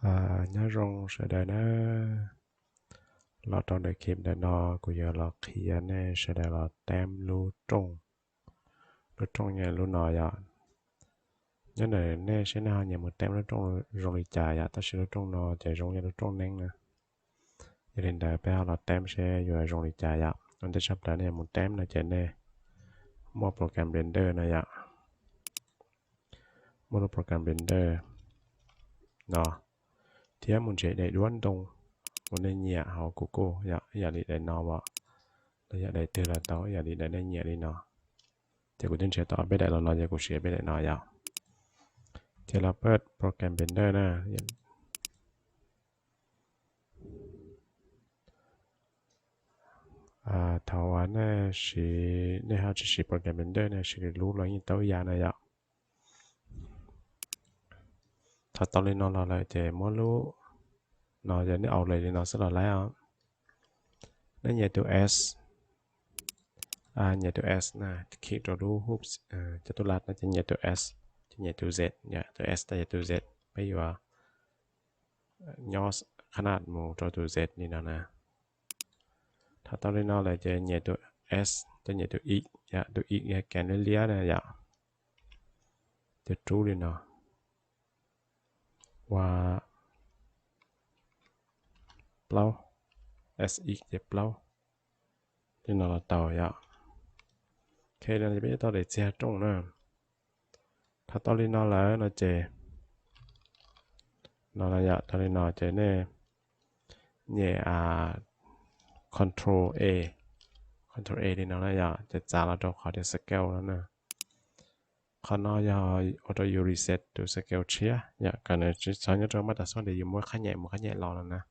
nhớ rong sẽ đây nó lọt trong đời kịp để nó của giờ lọt Qhia nè sẽ đây là tem lưu trong nhà lưu nọ ya nhớ này nè sẽ nào nhà một tem lưu trong rong đi trà ya ta sẽ lưu trong nó chạy rong nhà lưu trong nén nè gia đình đại bé là tem sẽ vừa rong đi trà ya anh ta sắp tới này một tem là chạy nè mua program blender này ya mua program blender nó thì muốn chạy để đoán đông muốn nên nhẹ họ của cô dạ dạ đi để nó bỏ dạ để từ là đó dạ đi để đây nhẹ đi nó thì cũng sẽ tỏ biết đại là nó giờ cũng sẽ biết đại nó dạ thì là ปิด program blender nè thầu anh nè chỉ để họ chỉ program blender nè chỉ lưu lại những tấu giá này dạ thật tao lên nó là lại thì mỗi lúc nó giờ nó out lại thì nó sẽ là lại không nó nhẹ từ s nhẹ từ s nè khi cho đủ hoops cho tôi lát nó chỉ nhẹ từ s nhẹ từ z nhẹ từ s tới từ z bây giờ nhỏขนาดหมูตัวตัว z นี่นะนะถ้าตอนนี้เราเลยจะเหยียดตัว s จะเหยียดตัว x อย่าตัว x อย่าแกนเลี้ยนะอย่าจะจูเลยเนาะว่าเปล่า s x จะเปล่าที่เราต่ออย่าแค่นั้นจะไม่ต้องได้เสียตรงนะถ้าตอนนี้เราเลยเราจะเราเลยอย่าตอนนี้เราจะเนี่ยcontrol A control A ที่เราเลยอย่าจะจ่ายเราตัวขอจะสเกลแล้วนะขณะยา auto reset ตัวสเกลเชียอย่ากันเนี่ยจะใช้ตัวมาตรฐานเดียวมั่วขยายมั่วขยายรอแล้วนะ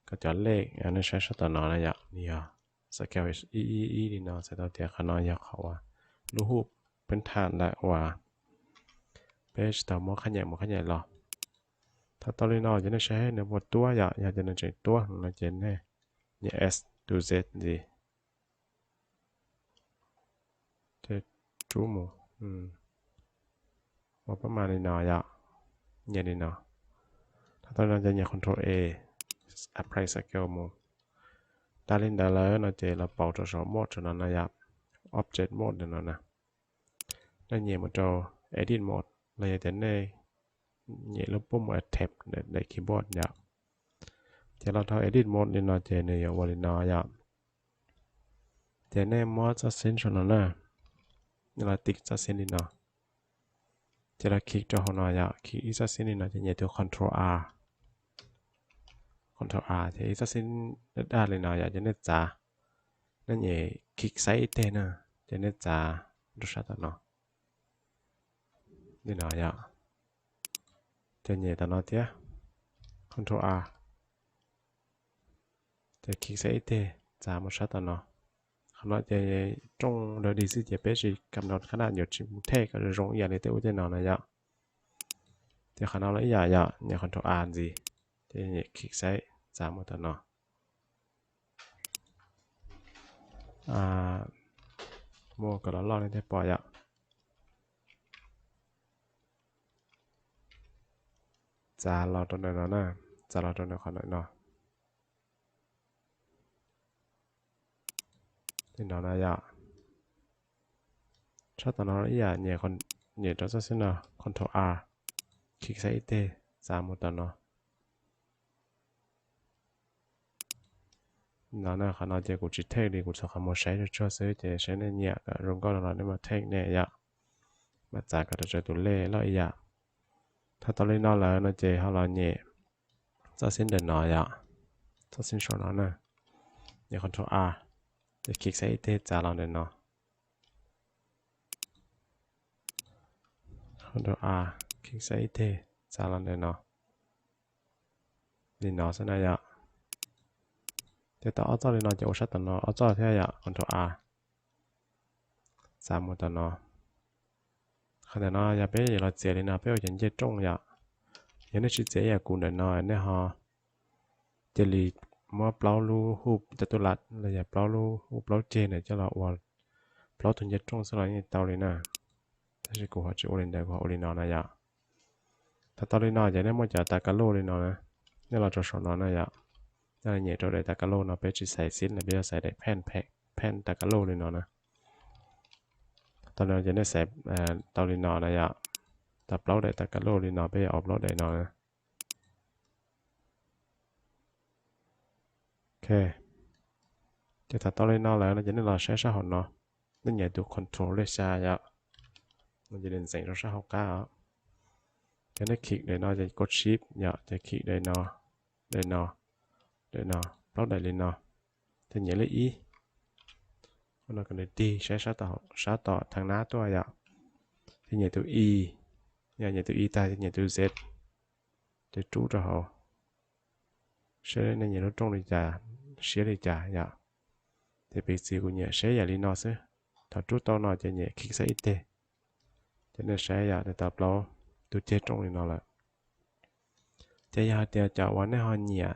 ก็จะเลขอันนี้ใช้สตันนอนะอย่านี่อ่ะสเกลอีนี่เนาะใช้ตัวเดียวขณะยาเขาว่ารูปเป็นฐานและว่าเพจตัวมั่วขยายรอถ้าตอนนี้เนาะจะได้ใช้ในบทตัวอย่าจะได้ใช้ตัวเราจะเนี่ย S to Z ดีจะจูหมูว่าประมาณนี้เนาะเนี่ยนี่เนาะถ้าตอนนั้นจะเนี่ย Control A apply scale มูตาลินดาเลยเราจะเราเป่าตัวสองโหมดจนนั้นนะobject mode นั่นนะแล้วเนี่ยมันจะ edit mode เราจะเนี่ยเราปุ่ม tab ในคีย์บอร์ดจะเราทำ edit mode นี่เราจะเนี่ยวันนี้เนาะจะเนี่ย mode จะเส้นชนนั้นนะนี่เราติ๊กจะเส้นนี่เนาะจะเราคลิกตัวหัวหน้าคลิกอีกเส้นนี่เนาะจะเนี่ยตัว control R จะอีกเส้นด้านเลยเนาะจะเนี่ยจ่านั่นเนี่ยคลิกไซต์เต้นะจะเนี่ยจ่าดูชัดเนาะนี่เนาะจะเนี่ยตัวเนาะเจ้า control R จะคลิกไซต์เต้จ่าหมดชัดเนาะnóจะtrong đời đi sẽ bé chỉ cầm nó khả năng nhiều chim thế cái rong nhà này tiêu trên nó này thì khả năng lấy nhà control an gì thì nhẹ kích sẽ giảm một tờ nó mua cái đó lo lên thế bỏ giá lo trong này nó nè giá lo trong này khỏi nó thì nó là cho tao nói là nhẹ cho xin là control R kích sẽ t ra một tao nó là khả năng chỉ của chỉ thế đi của sao không một sai cho sẽ thì sẽ nên nhẹ cả rồi có là nếu mà thế nè mà trả cả cho tụi lê lợiถ้าตอนนี้nó là nó chỉ họ là nhẹ cho xin đừng nói cho xin số nó nè nhẹ control R để kích sẽ ít trả lòng đến nó Control R kích sẽ ít trả lòng đến nó thì nó sẽ này thì tao cho nó chỉ sát nó cho thế Control R giảm một tầng nó khi nó giờ bé giờ là chế lên nó bé ở trên trong giờ nó chỉ chế giờ cũng đến nó nên họ chế li mà plau lu hụp cho tôi lát là giờ plau lu hụp plau trên này cho là vào plau thuần nhất trong sau này tao lên nè thế thì của họ chỉ lên đây của họ lên nó này ถ้าตอนนี้นอนจะได้หมดจากตากาโลเลยนอนนะนี่เราจะสอนนอนนะอย่านั่นแหละตัวใดตากาโลนอนไปจิใส่ซิ้นแล้วไปใส่ได้แผ่นตากาโลเลยนอนนะตอนนี้จะได้ใส่ตอนนี้นอนนะอย่าแต่เปล่าได้ตากาโลเลยนอนไปออกเปล่าได้นอนนะโอเคจะถ้าตอนนี้นอนแล้วเราจะได้รอใช้ชาหอนเนาะนั่นใหญ่ตัวคอนโทรลเลยชาอย่ามันจะเดินเสียงเราชาหกก้าจะได้คลิกได้นอนจะกดชิปอย่าจะคลิกได้นอนได้นอนได้นอนเปล่าได้เลยนอนจะเหยียดเลยอีnó cần để đi sẽ sát tỏ thằng ná tôi ạ thì nhảy từ y nhà nhảy từ y ta thì nhảy từ z để chú cho họ sẽ nên nhảy nó trong đi trả sẽ đi trả dạ thì bị gì của nhảy sẽ giải lý nó sẽ thằng chú tao nói cho nhảy khi sẽ ít tê cho nên sẽ dạ để tập lo tôi chết trong đi nó là chơi hai tia chào quán này họ nhảy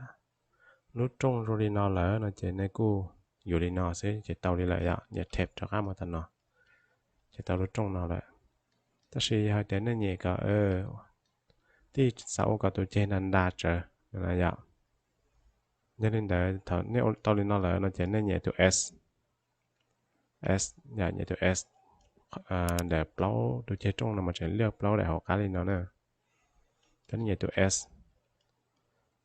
nút trong rồi đi nó là nó chơi này côอยู่ในนอซิจะเตาดีเลยอ่ะอย่าเทปจะข้ามมาตันนอจะเตารู้ตรงนอเลยแต่สิหากแต่นั่นเนี่ยก็ที่เสากับตัวเจนันดาเจอนะอย่าเนี่ยนี่เดี๋ยวถอดเนี่ยเตาดีนอเลยเราจะนั่นเนี่ยตัว S อย่าเนี่ยตัว S เดี๋ยวเปล่าตัวเจตรงเรามาจะเลือกเปล่าได้หอกการีนอเนอะแต่นี่เนี่ยตัว S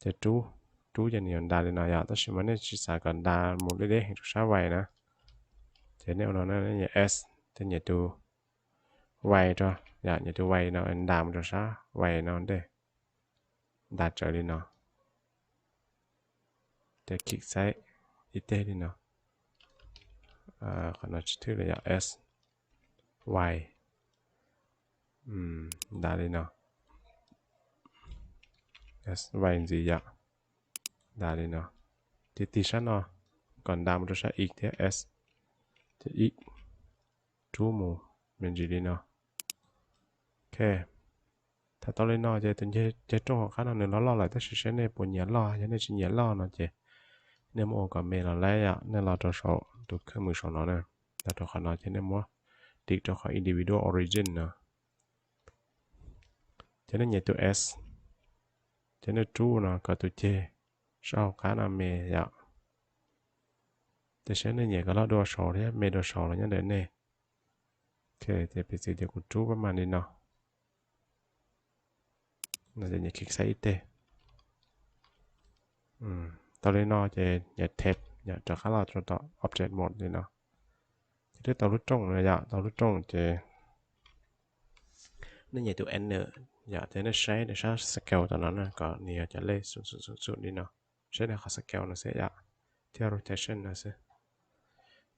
จะchú cho nhiều đa lên nào ya tất nhiên mình chỉ xài còn đa một cái đấy chúng ta vậy nè thế nếu nó là s thì nhiều từ vậy cho ya nhiều từ vậy nó anh đam cho sao vậy nó đây đa trở đi nó để kích sai ít thế đi nó còn nó chỉ thứ là s y đa đi nó s y gì vậy đa đi nó thì tí sát nó còn đam cho sát x thế s thì x chú mù mình gì đi nó okถ้าตอนเล่นนอจะถึงจะจ้องข้างนั้นเราล่ออะไรแต่สิ่งเช่นนี้ปุ่นยันล่อยันนี้ชิ้นยันล่อเนาะเจเนี่ยมันก็ไม่เราไล่อ่ะเนี่ยเราจะสอบตัวเครื่องมือสอนเราเนี่ยแต่ตัวขนาดเช่นนี้มั้งติ๊กตัวของ individual origin เนาะจะเนี่ยตัว s จะเนี่ยจูเนาะกับตัว j sau khá là mê dạ thì sẽ nên nhảy cái lọ đồ sổ đấy mê đồ sổ là nhớ đến này ok thì bây giờ của chú với màn đi nào là để nhảy kích sai tê tao lấy nó để nhảy thép nhảy cho khá là cho tao object một đi nào thì tao lúc trong này dạ tao lúc trong thì nên nhảy từ n dạ thế nó sai để sao scale tao nó có nhiều trả lời xuống đi nào sẽ là scale nó sẽ dạ theo rotation nó sẽ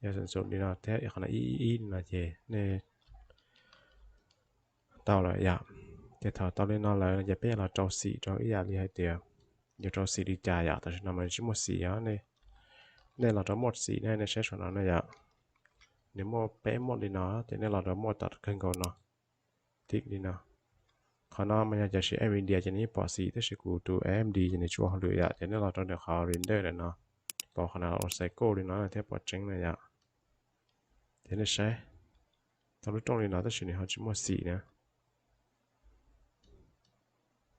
giờ sử dụng đi nó theo là y là gì nên tao là dạ thì thằng tao lên nó là giờ bé là trâu xì trâu ý là hai tiền giờ trâu xì đi trả dạ tại sao mà chỉ một xì á này nên là trâu một xì này nó sẽ cho nó này dạ nếu mà bé một đi nó thì nên là trâu mộtตัดครึ่งก่อนเนาะติ๊กđi nó còn nó mìnhจะใช้ NVIDIA จะนี่ปอสีที่ใช้กูตัว AMD จะนี่ชัวร์เลยอ่ะจะนี่เราต้องเดี๋ยวเขา render เลยเนาะปอขนาดเราใส่โก้เลยเนาะที่ปอเจ๋งเลยอ่ะจะนี่ใช้ตอนรู้ตรงนี้เนาะที่ใช้เนี่ยเขาจะมั่วสีนะ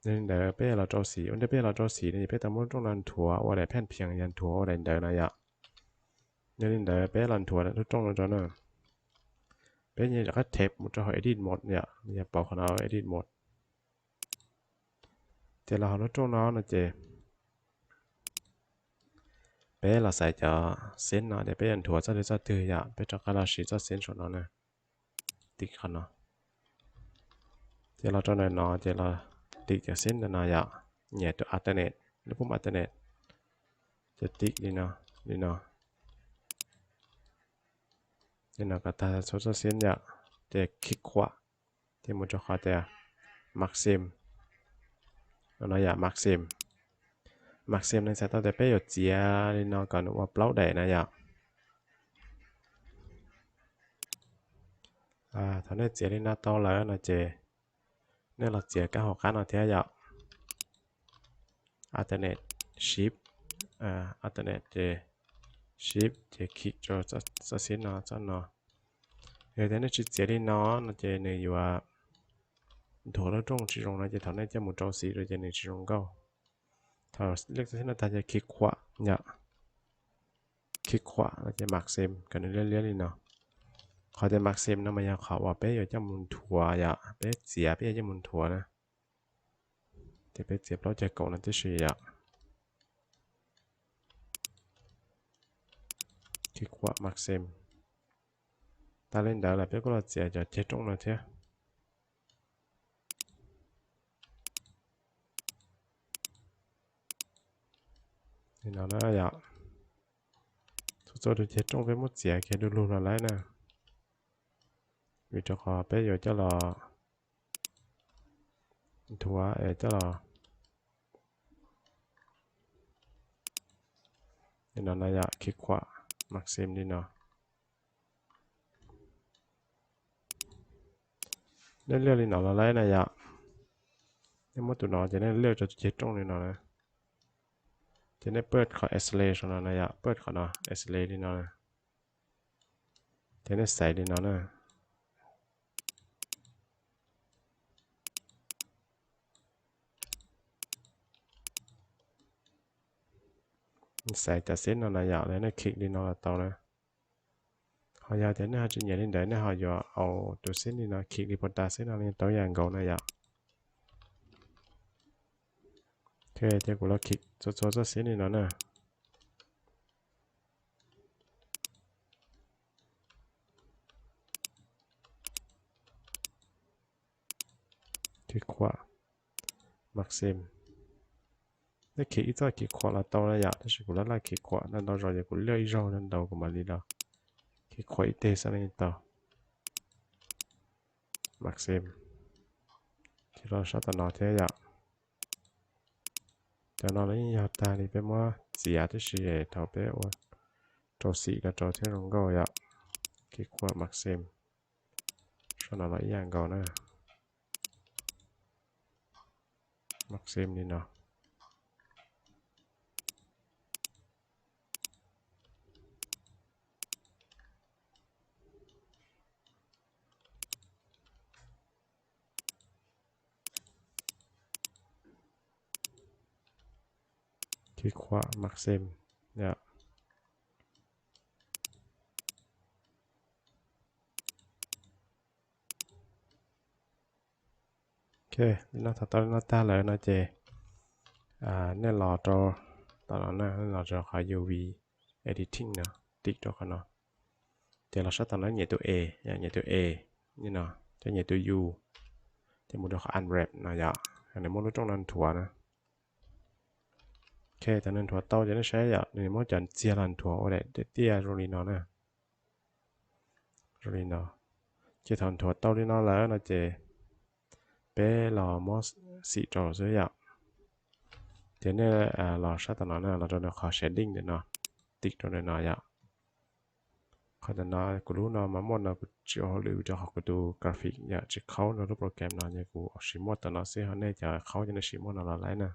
nên để bây giờ cho xí, vấn đề bây giờ cho xí thì bây giờ muốn trong lần thua, hoặc là pen phiền nhận thua, hoặc là đợi này ạ. Nên để bây giờ lần thua là trong lần cho nó. Bây giờ các thép một cho họ edit một nhỉ, bây giờ bỏ khả năng edit một. Thì là họ trong nó là gì? Bây giờ là xài cho xin nó để bây giờ thua cho từ nhỉ, bây giờ các là xí cho xin cho nó này. Tích khả năng. Thì là cho này nó thì là tích cho xin là nó dạ nhẹ từ alternate lúc cũng alternate cho tích đi nào nên là ta số cho xin dạ để Qhia thì một cho họ để maxim nó dạ maxim nên sẽ ta để bây giờ chia đi nó còn một block để này dạ thằng này chia đi nó to lớn là chia nên là chia các học khá là thế dạ alternate ship alternate ship thì kích cho xin nó cho nó rồi thế nó chỉ chia đi nó chia này yuav thua nó trong chỉ rong này chỉ thằng này chỉ một trâu xí rồi chỉ này chỉ rong câu thằng liếc thế nó ta chỉ kích khóa nhá kích khóa là chỉ mặc xem cái này liên liên đi nàoเขาจะมักเซมนะมันยังเขาว่าเป๊ะอยู่จะมุนถั่วอย่าเป๊ะเสียเป๊ะจะมุนถั่วนะจะเป๊ะเจ็บแล้วจะเก่านั่นจะเสียคิดว่ามักเซมตาเล่นดาวแล้วเป๊ะก็เราเสียจะเจ็บตรงนั้นเถอะนี่เราน่าอยากสุดๆดูเจ็บตรงเป๊ะมุดเสียแค่ดูรูละไรนะวิจารณ์เป๊ะอยู่จะรอถั่วจะรอนี่เราน่าอยากคิดว่ามักเซมนี่เนาะเล่นเรื่องนี่เนาะละไรนะอยากนี่มุดตัวเนาะจะเล่นเรื่องจะเจ็บตรงนี่เนาะนะจะได้เปิดขอ escalation นะอยากเปิดขอเนาะ escalate นี่เนาะจะได้ใส่ดีเนาะนะใส่แต่เส้นเนาะอยากเลยนะคลิกดีเนาะต่อนะเขาอยากจะเนี่ยจะอย่างนี้ได้เนี่ยเขาอยากเอาตัวเส้นนี่เนาะคลิกดีบนตาเส้นอะไรตัวอย่างเก่านะอยากโอเคเดี๋ยวกูเราคลิกโซ่เส้นนี่เนาะนะคลิกขวามักซิมได้คลิกอีกตัวคลิกขวาละตัวนะอยากแต่กูละคลิกขวานั่นเราจะกูเลือกอีกรอบนั่นเรากูมาลีเราคลิกขวาอีกเตะสักนิดต่อมักซิมที่เราชอบตัวนอเทียอยากแต่นอนแล้วยาวตาลีเป็นว่าเสียที่เสียเท่าเป๊ะว่าตัวสีกับตัวที่ลงก็อยากคลิกขวามักซิมชอบนอนแล้วอย่างก่อนนะมักซิมนี่เนาะคลิกขวามักซิมเนี่ยโอเคนี่เราตัดตอนนี้ตาเลยนะเจเนี่ยรอจอตอนนั้นนะรอจอขาย UV editing เนาะติ๊กตัวเขาเนาะเดี๋ยวเราใช้ตอนนั้นเหยียดตัว A อย่างเหยียดตัว A นี่เนาะจะเหยียดตัว U จะมุดเขา unwrap นะอย่าอันนี้มุดตรงนั้นถั่วนะโอเคตอนนั้นถั่วเต้าจะได้ใช้อย่าในมุดจันเจียรันถั่วโอ้เด็ดเตี้ยโรลีนอนะโรลีนอจะทำถั่วเต้าลีนอแล้วนะเจเป้รอมอสสีจอเสียอย่าเดี๋ยวเนี่ยเราใช้ตอนนั้นเราจะขอ shading เดี๋ยวเนาะติ๊กตัวเนาะอย่าเขาจะน้อยกูรู้เนาะมาหมดเนาะกูจะเอาหรือจะเขากูดูกราฟิกอย่าจะเข้าเนาะรูปโปรแกรมเนาะเนี่ยกูเอาชิมอดแต่เนาะเสียเขาเนี่ยจะเข้าจะในชิมอดเนาะอะไรนะ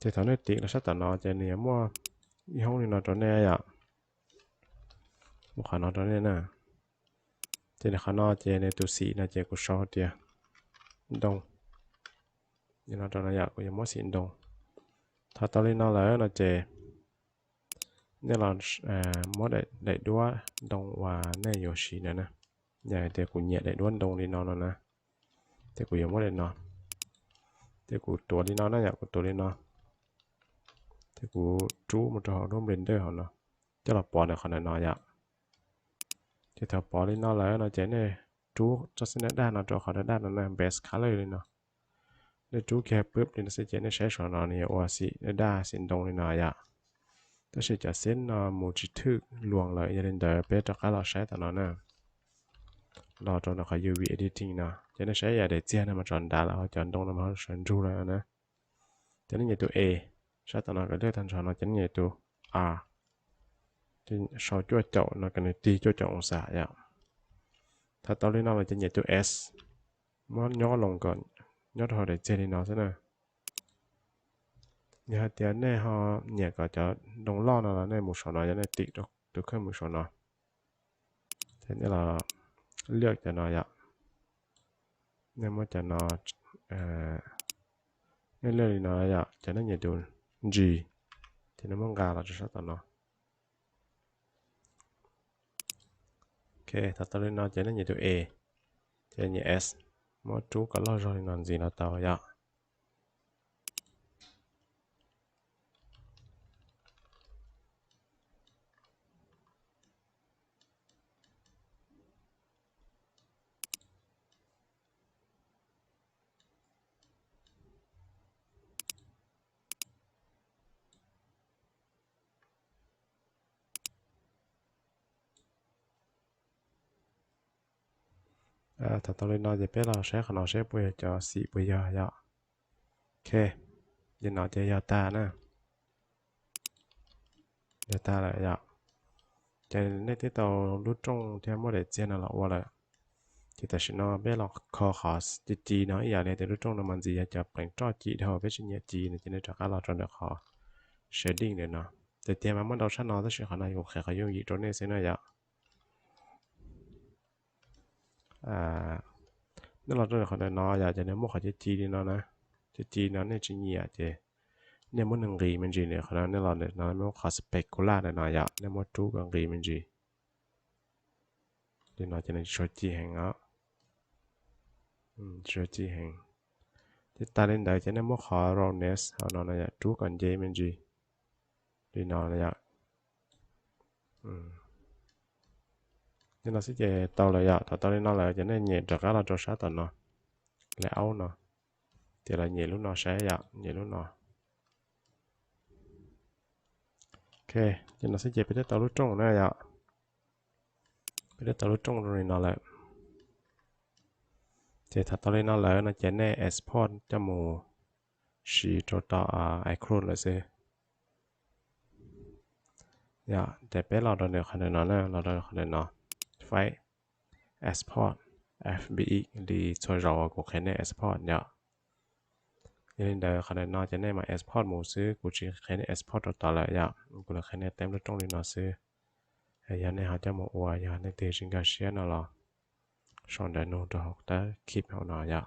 จะทำให้ติ๊กแล้วใช้ตอนเนาะจะเนี่ยมั่วยี่ห้อนี้เนาะตัวเนี่ยอย่าบุคคลเนาะตัวเนี่ยนะจะในข้างนอกจะในตัวสีนะจะกูชอบเดียดงนี่เนาะตัวเนี่ยอยากกูยังมั่วสีดงถ้าตอนนี้เนาะแล้วเนาะเจเนี่ยเรามดได้ด้วยดงว่าเนี่ยโยชินะนะอย่าเดี๋ยวกูเหยียดได้ด้วยดงนี่นอนนะเดี๋ยวกูยังมดได้เนาะเดี๋ยวกูตัวนี่นอนนะอยากกูตัวนี่เนาะเดี๋ยวกูจู้มันจะร่วมเรนเดอร์เขาเนาะจะเราปอนในขนาดนอนอยากจะถ้าปอนนี่นอนแล้วเนาะเจเนี่ยจู้จะสิ้นด้านเนาะจะขอด้านนั้นนะ best color เลยเนาะได้จู้แค่ปุ๊บนี่นะเจเนี่ยใช้ช้อนนอนนี่โอ้สิได้สินดงนี่นอนอยากแต่是จะเส้นมูจิทึกลวงเลยยันเดอร์เป็นจากการเราใช้ตอนนั้นนะเราตอนนั้นเขา UV editing นะจะได้ใช้ยาเดเจียนมาจอนดาแล้วจอนตรงนั้นมาฉันจูแล้วนะจะได้เนี่ยตัว A ใช้ตอนนั้นก็เลือกทันชอนจะได้เนี่ยตัว R จะชอบจ้วเจาะนะกันตีจ้วเจาะองศาอย่างถ้าตอนนี้เราจะเนี่ยตัว S มันย่อลงก่อนย่อถอยเดเจียนนี่เนาะใช่ไหมnhà tiền này họ nhà có cho đồng lo nào là này một số nói cho này tịt được được hơn một số nói thế nên là lược cho nó vậy nên mà cho nó nên lời nó là cho nó nhiệt độ G thì nó mong gà là cho sát nó ok thật tới nó cho nó nhiệt độ A cho nhiệt S mà chú có lo rồi nó gì nó tao ya thật tới nóจะเป็นเราใช้ขนาดใช้ปุ๋ยจะสีปุ๋ยyaโอเคจะnóจะยาตานะยาตาเลยyaจะในที่เรารู้ตรงที่ไม่ได้เจนเราว่าเลยที่แต่ฉันเป็นเราขอจีเนาะอย่างนี้แต่รู้ตรงเรามันจะเปลี่ยนจอจีเท่าเป็นชิ้นจีเนี่ยจะได้จากเราจนได้ขอ shading เนี่ยเนาะแต่เตรียมมันเราชั้นนอแต่ฉันขนาดอยู่แค่ขยุ่งยีตรงนี้เสียหน่อยอะนั่นเราต้องขนาดนออยากจะเนี่ยมั่วขอจีดีเนาะนะจีเนาะเนี่ยจีเนี่ยเจเนี่ยมันหนึ่งรีมันจีเนี่ยขนาดเนี่ยเราเนี่ยเราไม่ขอสเปกกูล่าเนี่ยเนาะอยากเนี่ยมันจูกันรีมันจีเดี๋ยวเราจะเนี่ยช่วยจีแห่งอ่ะช่วยจีแห่งที่ตาเล่นได้จะเนี่ยมั่วขอ rawness เอาเนาะเนี่ยจูกันเจมันจีเดี๋ยวเราเนี่ยnên nó sẽ về tàu lại ạ tàu lên nó lại cho nên nhẹ trở ra là cho sát tận nó lại áo nó thì là nhẹ lúc nó sẽ ạ nhẹ lúc nó ok cho nó sẽ về bên tàu lúc trong này ạ bên tàu lúc trong rồi nó lại thì thật tàu lên nó lại nó chỉ nên export cho mù chỉ cho tàu iclone lại sẽ dạ để béเราđược khả năng nó làเราđược khả năng nó phải export FBI đi cho rõ của cái này export nhá nên đây khả năng nó cho nên mà export một số của chỉ cái này export trở lại nhá của là cái này tem trong đi nó sẽ hay này họ cho một hoài nhà này thì chính cái xe nó là xong để nó được học tới keep họ nó nhá